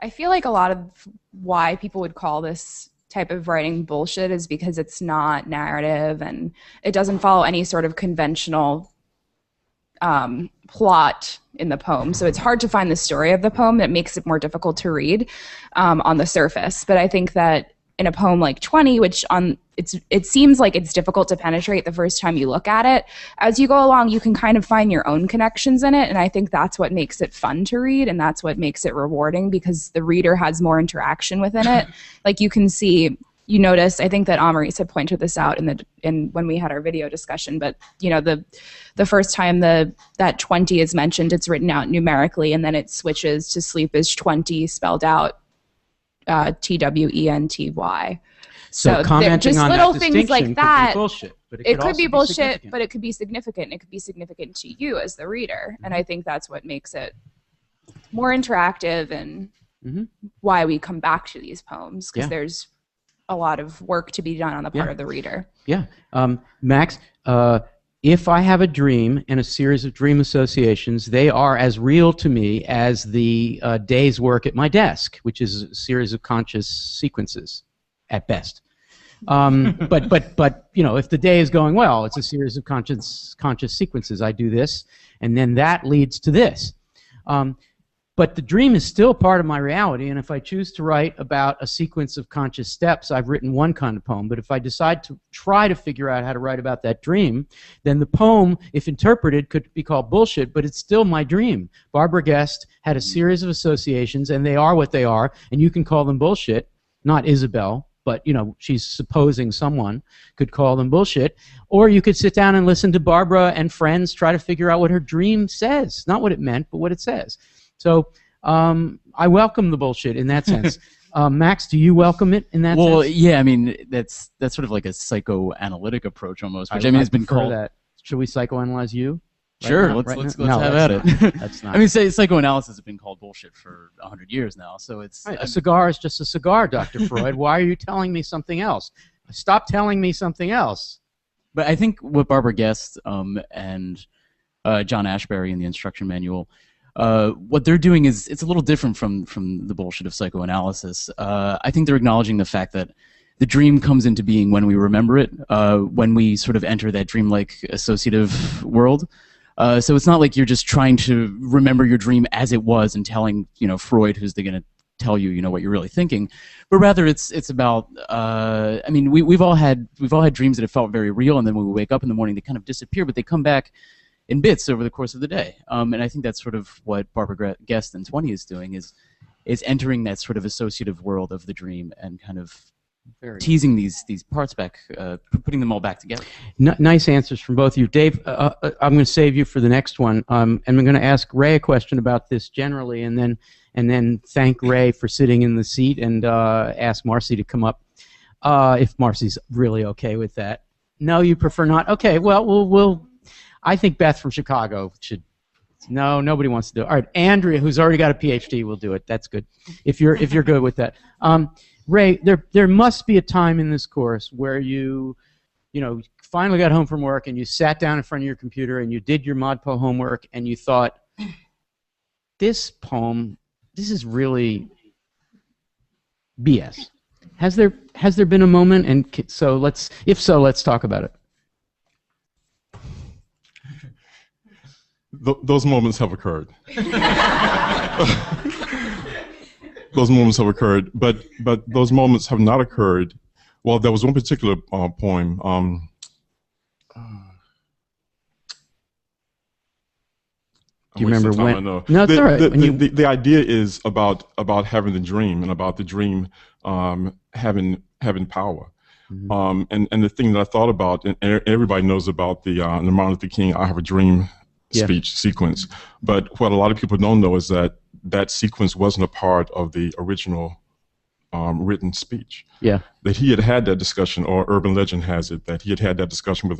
I feel like a lot of why people would call this type of writing bullshit is because it's not narrative and it doesn't follow any sort of conventional plot in the poem. So it's hard to find the story of the poem. That makes it more difficult to read on the surface. But I think that in a poem like 20, which it seems like it's difficult to penetrate the first time you look at it, as you go along, you can kind of find your own connections in it. And I think that's what makes it fun to read, and that's what makes it rewarding, because the reader has more interaction within it. Like you can see, you notice, I think that Amaris had pointed this out in when we had our video discussion, but you know, the first time that 20 is mentioned, it's written out numerically, and then it switches to sleep is 20 spelled out TWENTY. So commenting just on little that things like that. Could be bullshit, but it could be bullshit, significant. but it could be significant. It could be significant to you as the reader, and I think that's what makes it more interactive and why we come back to these poems, because there's a lot of work to be done on the part of the reader. Yeah, Max. If I have a dream and a series of dream associations, they are as real to me as the day's work at my desk, which is a series of conscious sequences, at best. But you know, if the day is going well, it's a series of conscious sequences. I do this, and then that leads to this. But the dream is still part of my reality, and if I choose to write about a sequence of conscious steps, I've written one kind of poem. But if I decide to try to figure out how to write about that dream, then the poem, if interpreted, could be called bullshit, but it's still my dream. Barbara Guest had a series of associations, and they are what they are, and you can call them bullshit, not Isabel, but you know, she's supposing someone could call them bullshit. Or you could sit down and listen to Barbara and friends try to figure out what her dream says. Not what it meant, but what it says. So I welcome the bullshit in that sense. Max, do you welcome it in that sense? Well, yeah, I mean, that's sort of like a psychoanalytic approach almost, which I mean has been called. That. Should we psychoanalyze you? Sure, let's have at it. That's not. I mean, psychoanalysis has been called bullshit for 100 years now, so it's... Right, a cigar is just a cigar, Dr. Freud. Why are you telling me something else? Stop telling me something else. But I think what Barbara Guest and John Ashbery in the instruction manual, what they're doing is it's a little different from the bullshit of psychoanalysis. I think they're acknowledging the fact that the dream comes into being when we remember it, when we sort of enter that dreamlike associative world. So it's not like you're just trying to remember your dream as it was and telling, you know, Freud, who's going to tell you, you know, what you're really thinking, but rather it's about. I mean, we've all had dreams that have felt very real, and then when we wake up in the morning, they kind of disappear, but they come back in bits over the course of the day. And I think that's sort of what Barbara Guest in 20 is doing, is entering that sort of associative world of the dream and kind of teasing these parts back, putting them all back together. Nice answers from both of you. Dave, I'm going to save you for the next one, and I'm going to ask Ray a question about this generally, and then thank Ray for sitting in the seat, and ask Marcy to come up, if Marcy's really okay with that. No, you prefer not? Okay, well, we'll I think Beth from Chicago should. No, nobody wants to do it. All right, Andrea, who's already got a PhD, will do it. That's good. If you're good with that. Ray, there must be a time in this course where you finally got home from work and you sat down in front of your computer and you did your ModPo homework and you thought, this poem, this is really BS. Has there been a moment? And so let's talk about it. Those moments have occurred. Those moments have occurred, but those moments have not occurred. Well, there was one particular poem. Do you remember when? No, it's all right. The idea is about having the dream and about the dream having power. Mm-hmm. And the thing that I thought about, and everybody knows about the Martin Luther King "I Have a Dream" speech sequence, but what a lot of people don't know is that sequence wasn't a part of the original written speech. Yeah, that he had that discussion, or urban legend has it that he had that discussion with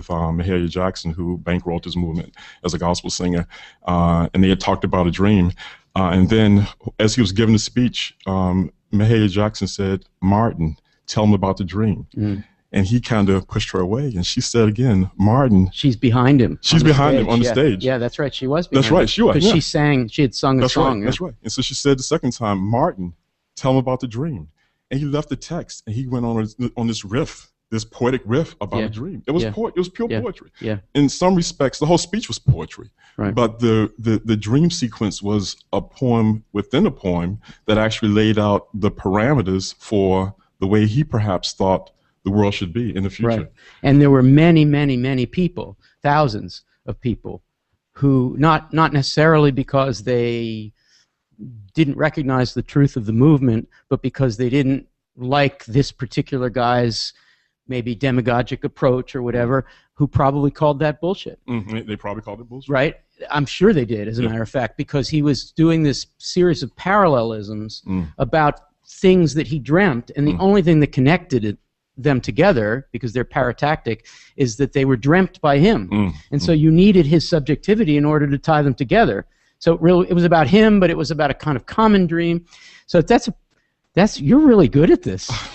Mahalia Jackson, who bankrolled his movement as a gospel singer, and they had talked about a dream, and then as he was giving the speech, Mahalia Jackson said, "Martin, tell him about the dream." Mm. and he kind of pushed her away. And she said again, Martin. She's behind him. She's behind him on the stage. Yeah, that's right. She was behind That's right. him. She was. Because Yeah. she had sung a song. Right. That's right. And so she said the second time, Martin, tell him about the dream. And he left the text, and he went on this riff, this poetic riff about a dream. It was it was pure poetry. Yeah. In some respects, the whole speech was poetry. Right. But the dream sequence was a poem within a poem that actually laid out the parameters for the way he perhaps thought the world should be in the future. Right. And there were many, many, many people, thousands of people, who not necessarily because they didn't recognize the truth of the movement, but because they didn't like this particular guy's maybe demagogic approach or whatever, who probably called that bullshit. Mm-hmm. They probably called it bullshit. Right? I'm sure they did, as a matter of fact, because he was doing this series of parallelisms about things that he dreamt, and the only thing that connected them together, because they're paratactic, is that they were dreamt by him. And so you needed his subjectivity in order to tie them together. So it was about him, but it was about a kind of common dream. So you're really good at this.